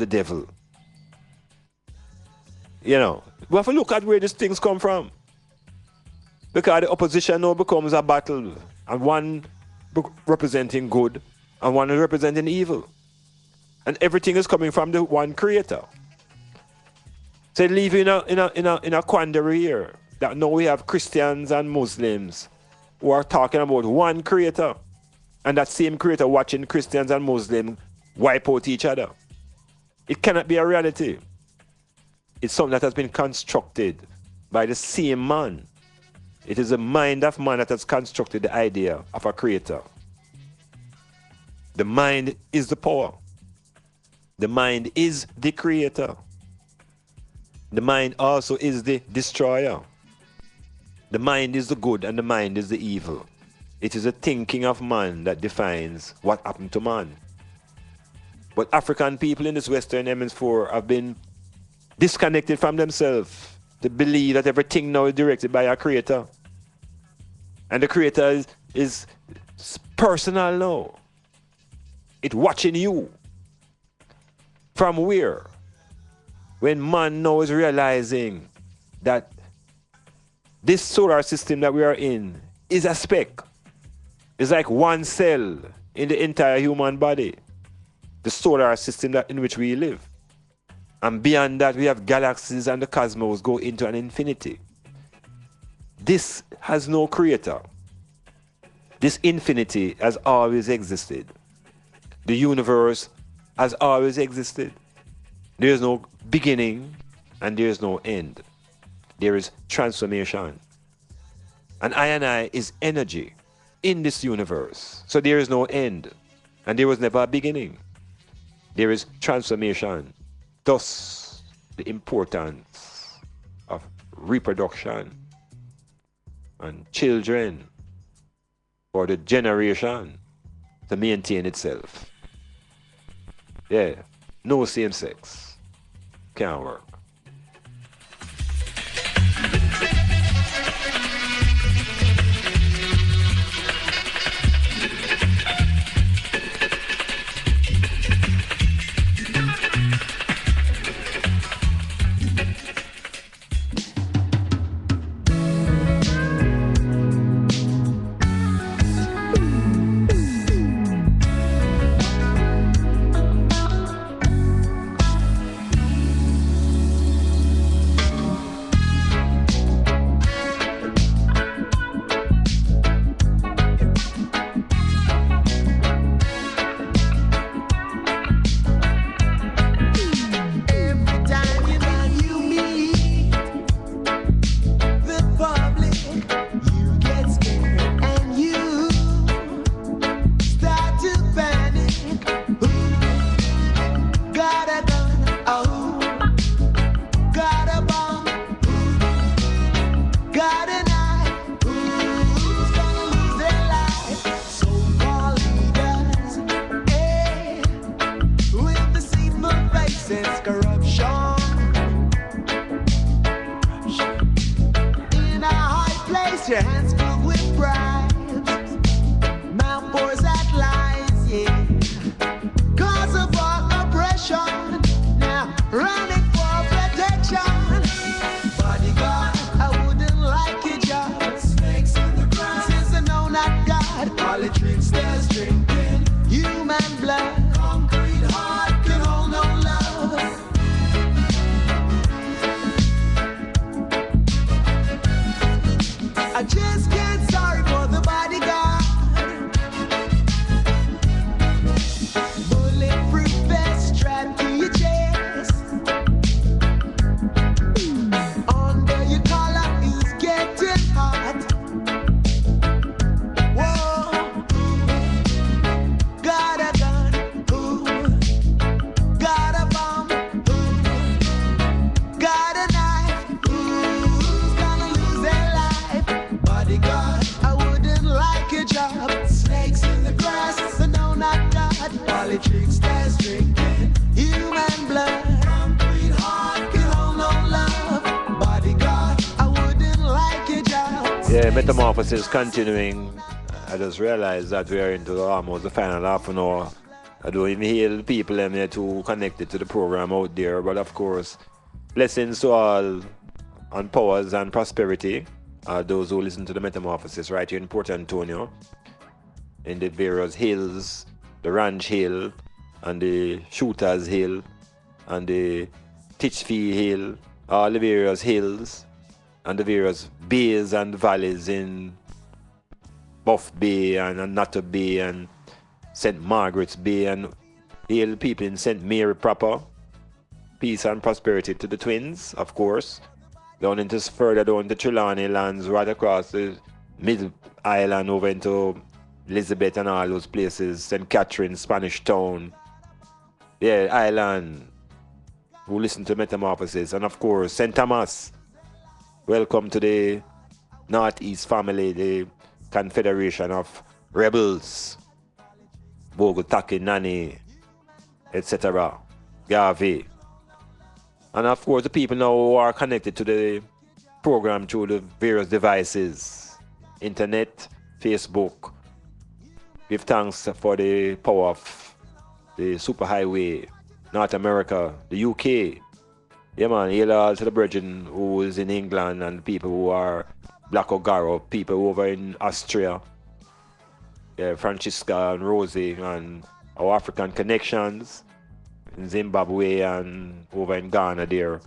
the devil. You know, we have to look at where these things come from. Because the opposition now becomes a battle, and one representing good and one is representing evil. And everything is coming from the one creator. So it leaves you in a quandary here, that now we have Christians and Muslims who are talking about one creator, and that same creator watching Christians and Muslims wipe out each other. It cannot be a reality. It's something that has been constructed by the same man. It is the mind of man that has constructed the idea of a creator. The mind is the power. The mind is the creator. The mind also is the destroyer. The mind is the good and the mind is the evil. It is the thinking of man that defines what happened to man. But African people in this Western Hemisphere have been disconnected from themselves to believe that everything now is directed by a creator. And the creator is personal now. It's watching you. From where? When man now is realizing that this solar system that we are in is a speck. It's like one cell in the entire human body. The solar system in which we live. And beyond that, we have galaxies and the cosmos go into an infinity. This has no creator. This infinity has always existed. The universe has always existed. There is no beginning and there is no end. There is transformation. And I is energy in this universe. So there is no end. And there was never a beginning. There is transformation. Thus, the importance of reproduction and children for the generation to maintain itself. Yeah, no same sex. Can't work. Metamorphosis continuing. I just realized that we are into almost the final half an hour I don't even hail people them there too connected to the program out there, but of course, blessings to all and powers and prosperity. Those who listen to the Metamorphosis right here in Port Antonio, in the various hills, the Ranch Hill, and the Shooters Hill, and the Titchfield Hill, all the various hills, and the various bays and valleys in Buff Bay and Nutter Bay and St. Margaret's Bay, and hail people in St. Mary proper. Peace and prosperity to the twins, of course. Down into further down the Trelawney lands, right across the Middle Island over into Elizabeth and all those places, St. Catherine, Spanish Town, yeah, Island, who listen to Metamorphosis, and of course, St. Thomas. Welcome to the Northeast family, the Confederation of Rebels, Bogotaki, Nani, etc., Garvey. And of course, the people now who are connected to the program through the various devices, internet, Facebook. Give thanks for the power of the superhighway, North America, the UK. Yeah, man, hail to the brethren who is in England and people who are Black O'Gara, people over in Austria, yeah, Francisca and Rosie, and our African connections in Zimbabwe and over in Ghana there.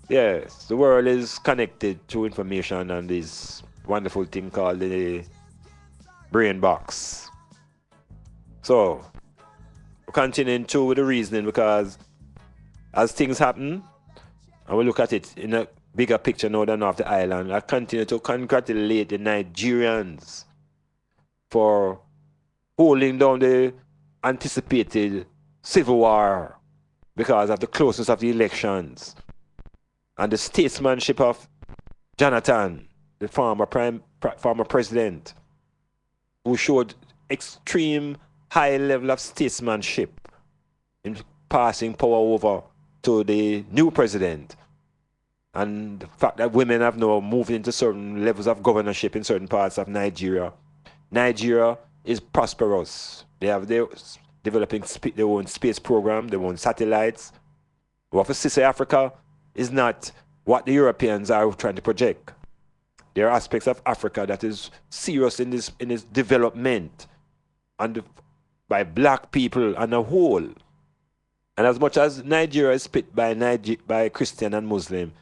Yes, the world is connected through information and this wonderful thing called the brain box. So, we're continuing through with the reasoning, because as things happen, and we look at it in a bigger picture now than off the island, I continue to congratulate the Nigerians for holding down the anticipated civil war because of the closeness of the elections and the statesmanship of Jonathan, the former president, who showed extreme high level of statesmanship in passing power over to the new president. And the fact that women have now moved into certain levels of governorship in certain parts of Nigeria. Nigeria is prosperous. They have developing their own space program, their own satellites. What for sister Africa is not what the Europeans are trying to project. There are aspects of Africa that is serious in its development and by black people on a whole. And as much as Nigeria is split by Christian and Muslim,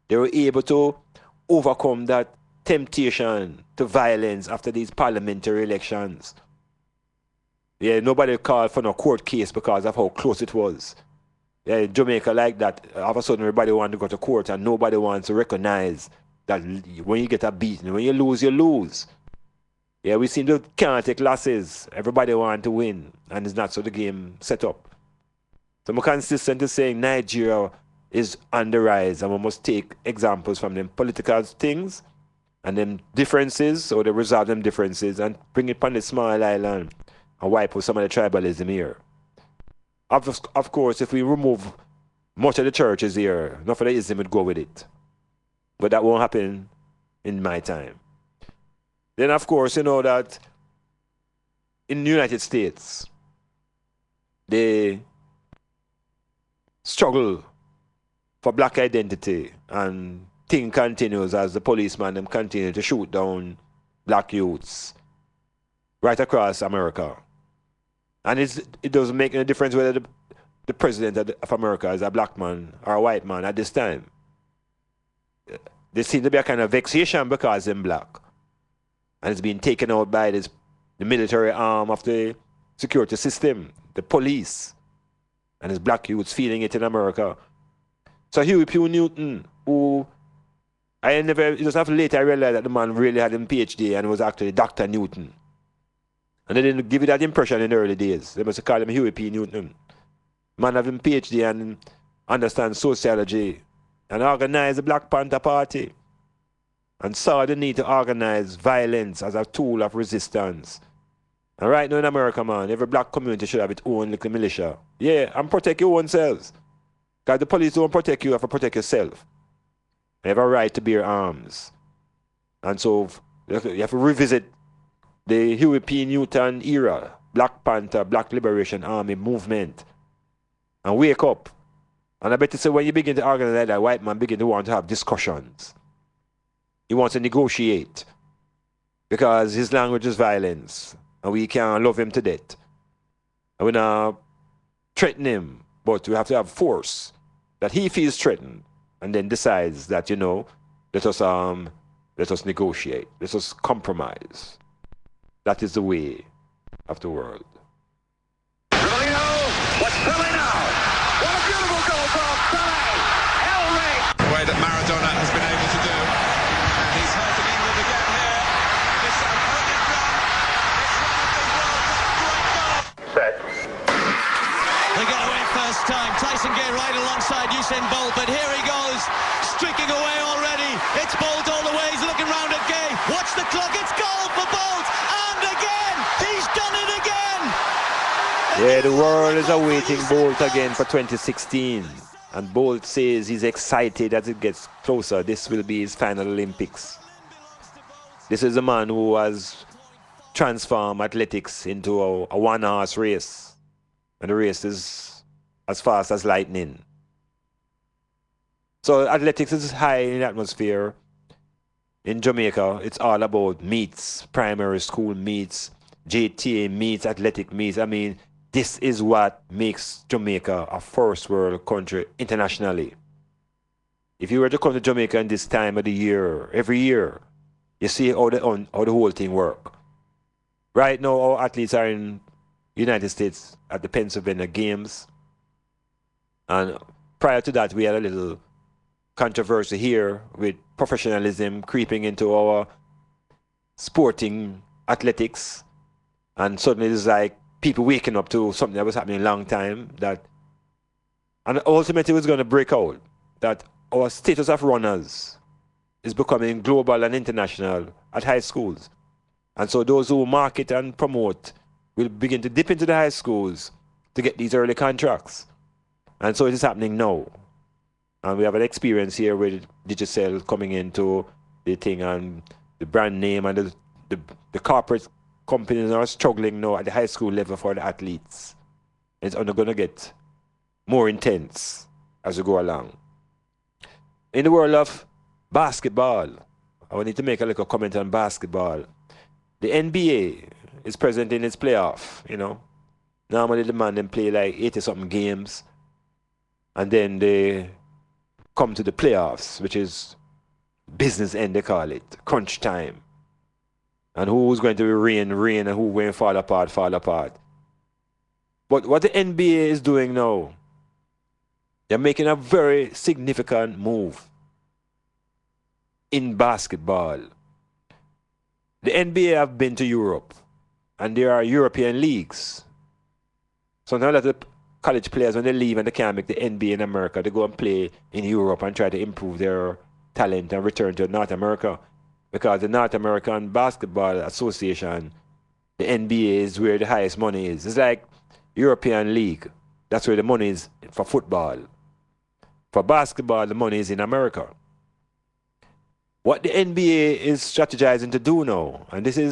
they were able to overcome that temptation to violence after these parliamentary elections. Yeah, nobody called for no court case because of how close it was. Yeah, in Jamaica like that, all of a sudden everybody wants to go to court and nobody wants to recognize that when you get a beating, when you lose, you lose. Yeah, we seem to can't take losses. Everybody wants to win, and it's not so the game set up. So I'm consistent in saying Nigeria is on the rise, and we must take examples from them political things and them differences, or they resolve them differences and bring it on the small island and wipe out some of the tribalism here. Of course, if we remove much of the churches here, enough of the ism would go with it. But that won't happen in my time. Then, of course, you know that in the United States, they struggle for black identity, and thing continues as the policemen them continue to shoot down black youths right across America. And it doesn't make any difference whether the president of America is a black man or a white man at this time. There seems to be a kind of vexation because they're black. And it's being taken out by the military arm of the security system, the police. And there's black youths feeling it in America. So Huey P. Newton, who it was after later I realized that the man really had a PhD and was actually Dr. Newton. And they didn't give you that impression in the early days. They must have called him Huey P. Newton. Man having PhD and understands sociology and organized the Black Panther Party and saw the need to organize violence as a tool of resistance. And right now in America, man, every black community should have its own little militia. Yeah, and protect your own selves. Because the police don't protect you, you have to protect yourself. You have a right to bear arms. And so you have to revisit the Huey P. Newton era Black Panther, Black Liberation Army movement and wake up. And I bet you say when you begin to organize like that, white man begin to want to have discussions. He wants to negotiate because his language is violence and we can't love him to death. And we not threaten him, but we have to have force that he feels threatened and then decides that, you know, let us negotiate, let us compromise. That is the way of the world. What's Pele now? What a beautiful goal from Pele! El Rey! The way that Maradona has been able to do. And he's helping England again here. This unholy run. It's one of the world's great goals. Set. They get away first time. Tyson Gay right alongside Usain Bolt, but here he goes, streaking away already. It's Bolt all the way. He's looking round at Gay. Watch the clock. It's goal for Bolt. And again, he's done it again. Yeah, the world is awaiting Bolt again for 2016. And Bolt says he's excited as it gets closer. This will be his final Olympics. This is a man who has transformed athletics into a one-horse race. And the race is as fast as lightning. So athletics is high in the atmosphere. In Jamaica, it's all about meets, primary school meets, JTA meets, athletic meets. I mean, this is what makes Jamaica a first world country internationally. If you were to come to Jamaica in this time of the year, every year, you see how the whole thing works. Right now, our athletes are in the United States at the Pennsylvania Games. And prior to that, we had a little controversy here with professionalism creeping into our sporting athletics. And suddenly it's like people waking up to something that was happening a long time. And ultimately it was going to break out that our status of runners is becoming global and international at high schools. And so those who market and promote will begin to dip into the high schools to get these early contracts. And so it is happening now. And we have an experience here with Digicel coming into the thing, and the brand name and the corporate companies are struggling now at the high school level for the athletes. It's only going to get more intense as we go along. In the world of basketball, I need to make a little comment on basketball. The NBA is present in its playoff, you know. Normally the man them play like 80-something games, and then they come to the playoffs, which is business end, they call it, crunch time. And who's going to reign, and who's going to fall apart. But what the NBA is doing now, they're making a very significant move in basketball. The NBA have been to Europe, and there are European leagues. So now that the college players, when they leave and they can't make the NBA in America, they go and play in Europe and try to improve their talent and return to North America. Because the North American Basketball Association, the NBA, is where the highest money is. It's like European League. That's where the money is for football. For basketball, the money is in America. What the NBA is strategizing to do now, and this is